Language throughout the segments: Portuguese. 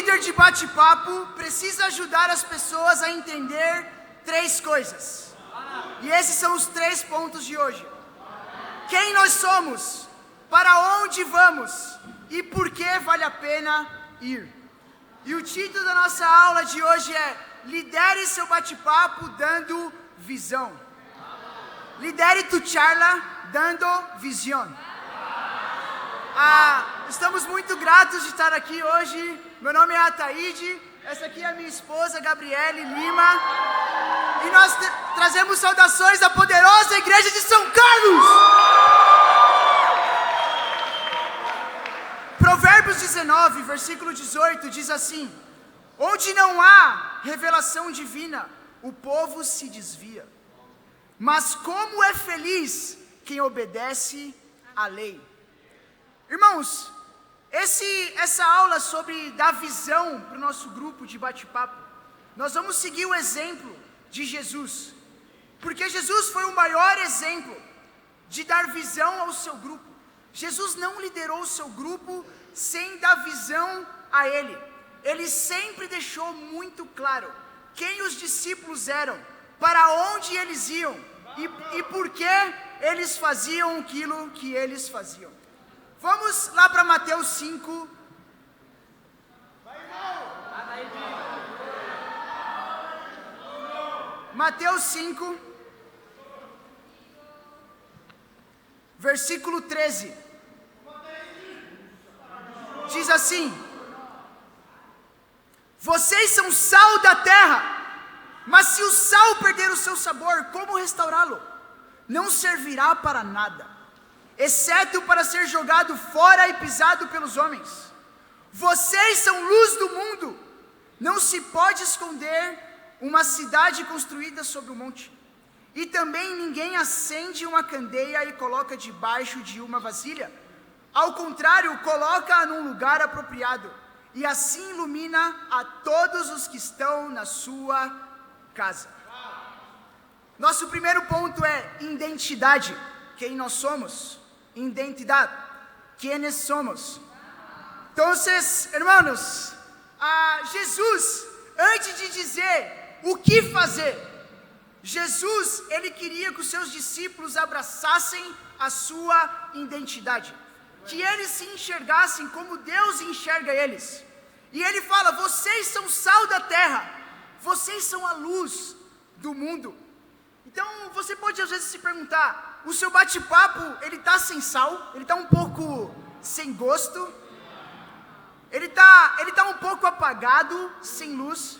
líder de bate-papo precisa ajudar as pessoas a entender 3 coisas. E esses são os 3 pontos de hoje. Quem nós somos, para onde vamos e por que vale a pena ir. E o título da nossa aula de hoje é Lidere seu bate-papo dando visão. Lidere tu charla dando visão. Estamos muito gratos de estar aqui hoje. Meu nome é Ataíde, essa aqui é a minha esposa, Gabriele Lima. E nós trazemos saudações da poderosa Igreja de São Carlos. Provérbios 19, versículo 18, diz assim: onde não há revelação divina, o povo se desvia. Mas como é feliz quem obedece à lei. Irmãos, essa aula sobre dar visão para o nosso grupo de bate-papo, nós vamos seguir o exemplo de Jesus. Porque Jesus foi o maior exemplo de dar visão ao seu grupo. Jesus não liderou o seu grupo sem dar visão a ele. Ele sempre deixou muito claro quem os discípulos eram, para onde eles iam e por que eles faziam aquilo que eles faziam. Vamos lá para Mateus 5. Mateus 5, versículo 13. Diz assim: vocês são sal da terra, mas se o sal perder o seu sabor, como restaurá-lo? Não servirá para nada, exceto para ser jogado fora e pisado pelos homens. Vocês são luz do mundo. Não se pode esconder uma cidade construída sobre um monte. E também ninguém acende uma candeia e coloca debaixo de uma vasilha. Ao contrário, coloca-a num lugar apropriado, e assim ilumina a todos os que estão na sua casa. Nosso primeiro ponto é identidade. Quem nós somos? Identidade. Quem somos? Então, hermanos, Jesus, antes de dizer o que fazer, Jesus, ele queria que os seus discípulos abraçassem a sua identidade, que eles se enxergassem como Deus enxerga eles. E ele fala: vocês são sal da terra, vocês são a luz do mundo. Então você pode às vezes se perguntar: o seu bate-papo, ele está sem sal? Ele está um pouco sem gosto? Ele tá um pouco apagado, sem luz?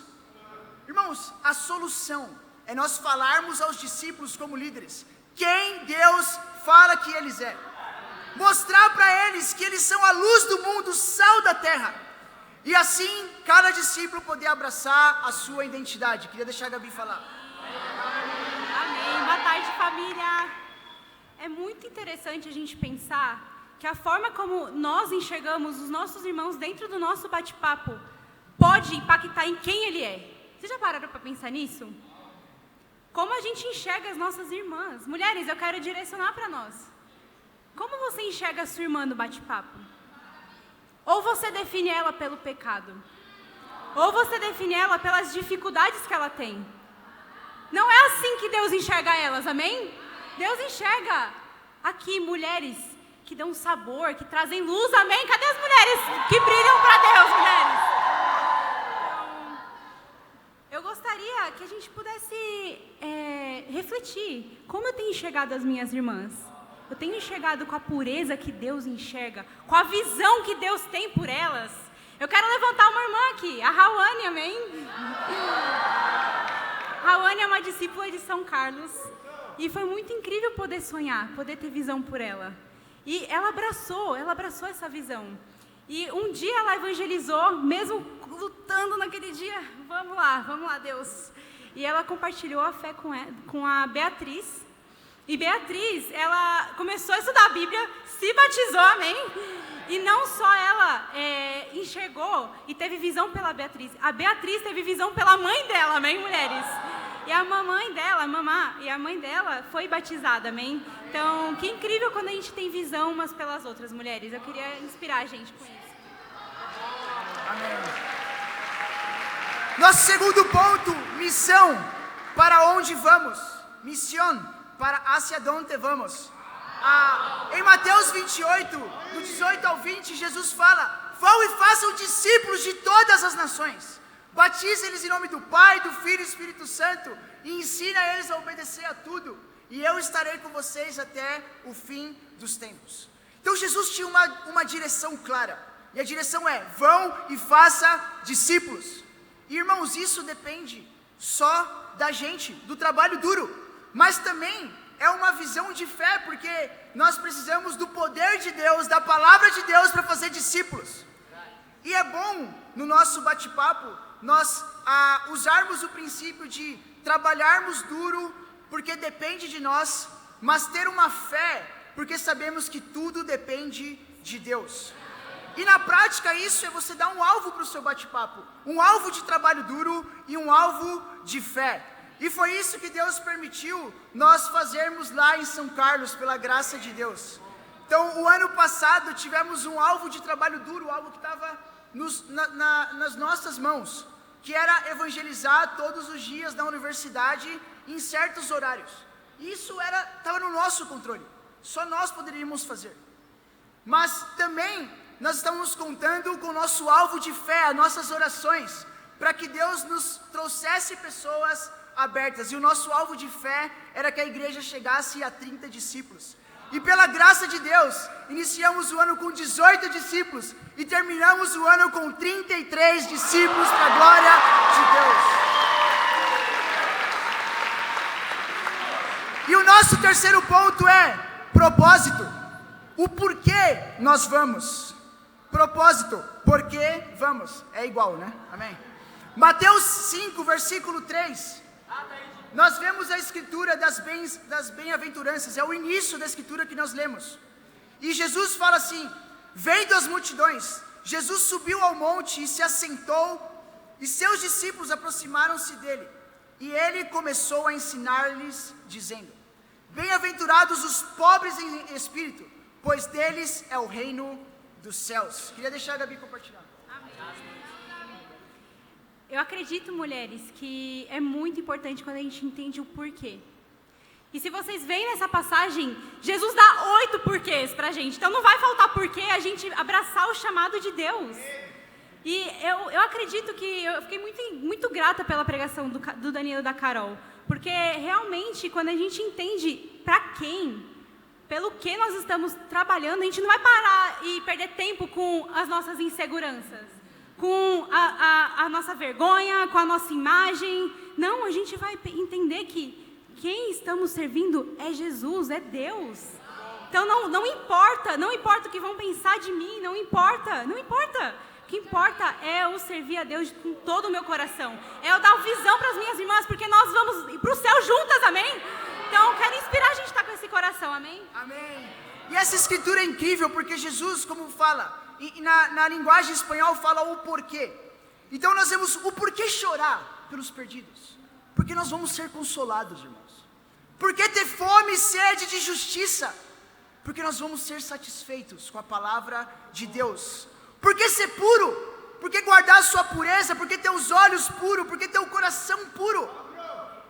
Irmãos, a solução é nós falarmos aos discípulos como líderes quem Deus fala que eles é. Mostrar para eles que eles são a luz do mundo, o sal da terra. E assim, cada discípulo poder abraçar a sua identidade. Queria deixar a Gabi falar. Amém. Boa tarde, família. É muito interessante a gente pensar que a forma como nós enxergamos os nossos irmãos dentro do nosso bate-papo pode impactar em quem ele é. Vocês já pararam para pensar nisso? Como a gente enxerga as nossas irmãs? Mulheres, eu quero direcionar para nós. Como você enxerga a sua irmã no bate-papo? Ou você define ela pelo pecado? Ou você define ela pelas dificuldades que ela tem? Não é assim que Deus enxerga elas, amém? Deus enxerga aqui mulheres que dão sabor, que trazem luz, amém? Cadê as mulheres que brilham para Deus, mulheres? Eu gostaria que a gente pudesse refletir. Como eu tenho enxergado as minhas irmãs? Eu tenho enxergado com a pureza que Deus enxerga, com a visão que Deus tem por elas. Eu quero levantar uma irmã aqui, a Rawane, amém? Rawane é uma discípula de São Carlos. E foi muito incrível poder sonhar, poder ter visão por ela. E ela abraçou essa visão. E um dia ela evangelizou, mesmo lutando naquele dia. Vamos lá, Deus. E ela compartilhou a fé com a Beatriz. E Beatriz, ela começou a estudar a Bíblia, se batizou, amém? E não só ela enxergou e teve visão pela Beatriz. A Beatriz teve visão pela mãe dela, amém, mulheres? E a mãe dela foi batizada, amém? Então, que incrível quando a gente tem visão umas pelas outras, mulheres. Eu queria inspirar a gente com isso. Amém. Nosso segundo ponto, missão, para onde vamos? Missão, para hacia donde vamos. Em Mateus 28, do 18 ao 20, Jesus fala: vão e façam discípulos de todas as nações. Batize-eles em nome do Pai, do Filho e do Espírito Santo, e ensina eles a obedecer a tudo, e eu estarei com vocês até o fim dos tempos. Então Jesus tinha uma direção clara, e a direção é: vão e faça discípulos. E, irmãos, isso depende só da gente, do trabalho duro, mas também é uma visão de fé, porque nós precisamos do poder de Deus, da palavra de Deus para fazer discípulos. E é bom, no nosso bate-papo, nós usarmos o princípio de trabalharmos duro, porque depende de nós, mas ter uma fé, porque sabemos que tudo depende de Deus. E na prática isso é você dar um alvo para o seu bate-papo, um alvo de trabalho duro e um alvo de fé. E foi isso que Deus permitiu nós fazermos lá em São Carlos, pela graça de Deus. Então, o ano passado tivemos um alvo de trabalho duro, algo que estava nas nossas mãos, que era evangelizar todos os dias na universidade em certos horários. Isso estava no nosso controle, só nós poderíamos fazer. Mas também nós estamos contando com o nosso alvo de fé, as nossas orações, para que Deus nos trouxesse pessoas abertas. E o nosso alvo de fé era que a igreja chegasse a 30 discípulos. E pela graça de Deus, iniciamos o ano com 18 discípulos e terminamos o ano com 33 discípulos, para a glória de Deus. E o nosso terceiro ponto é propósito. O porquê nós vamos. Propósito, porquê vamos. É igual, né? Amém? Mateus 5, versículo 3. Nós vemos a escritura das bem-aventuranças. É o início da escritura que nós lemos. E Jesus fala assim: vendo as multidões, Jesus subiu ao monte e se assentou, e seus discípulos aproximaram-se dele. E ele começou a ensinar-lhes, dizendo: bem-aventurados os pobres em espírito, pois deles é o reino dos céus. Queria deixar a Gabi compartilhar. Eu acredito, mulheres, que é muito importante quando a gente entende o porquê. E se vocês veem nessa passagem, Jesus dá 8 porquês pra gente. Então não vai faltar porquê a gente abraçar o chamado de Deus. E eu acredito que eu fiquei muito grata pela pregação do Danilo e da Carol. Porque realmente, quando a gente entende pra quem, pelo que nós estamos trabalhando, a gente não vai parar e perder tempo com as nossas inseguranças, com a nossa vergonha, com a nossa imagem. Não, a gente vai entender que quem estamos servindo é Jesus, é Deus. Então não importa o que vão pensar de mim, não importa. O que importa é eu servir a Deus com todo o meu coração, é eu dar visão para as minhas irmãs, porque nós vamos para o céu juntas, amém? Então quero inspirar a gente a estar com esse coração, amém? Amém. E essa escritura é incrível, porque Jesus, como fala, e na linguagem espanhol fala o porquê. Então nós vemos o porquê chorar pelos perdidos, porque nós vamos ser consolados, irmãos. Porque ter fome e sede de justiça, porque nós vamos ser satisfeitos com a palavra de Deus. Porque ser puro, porque guardar a sua pureza, porque ter os olhos puros, porque ter o coração puro,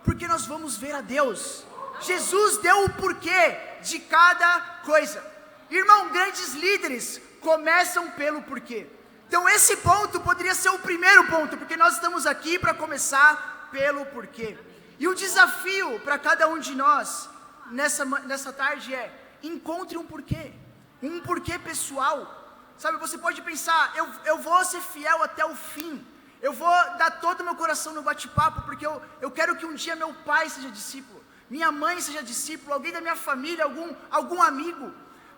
porque nós vamos ver a Deus. Jesus deu o porquê de cada coisa. Irmão, grandes líderes começam pelo porquê. Então esse ponto poderia ser o primeiro ponto, porque nós estamos aqui para começar pelo porquê. E o desafio para cada um de nós nessa tarde é: encontre um porquê pessoal. Sabe, você pode pensar: eu vou ser fiel até o fim, eu vou dar todo o meu coração no bate-papo, porque eu quero que um dia meu pai seja discípulo, minha mãe seja discípulo, alguém da minha família, algum amigo.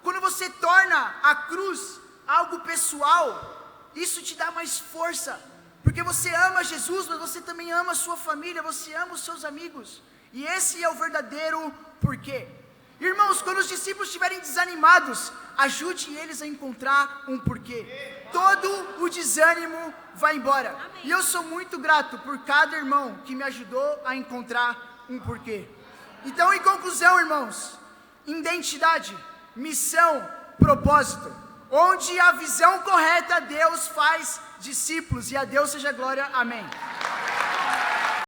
Quando você torna a cruz algo pessoal, isso te dá mais força, porque você ama Jesus, mas você também ama a sua família, você ama os seus amigos. E esse é o verdadeiro porquê. Irmãos, quando os discípulos estiverem desanimados, ajude eles a encontrar um porquê. Todo o desânimo vai embora. E eu sou muito grato por cada irmão que me ajudou a encontrar um porquê. Então, em conclusão, irmãos, identidade, missão, propósito. Onde a visão correta, Deus faz discípulos, e a Deus seja glória, amém.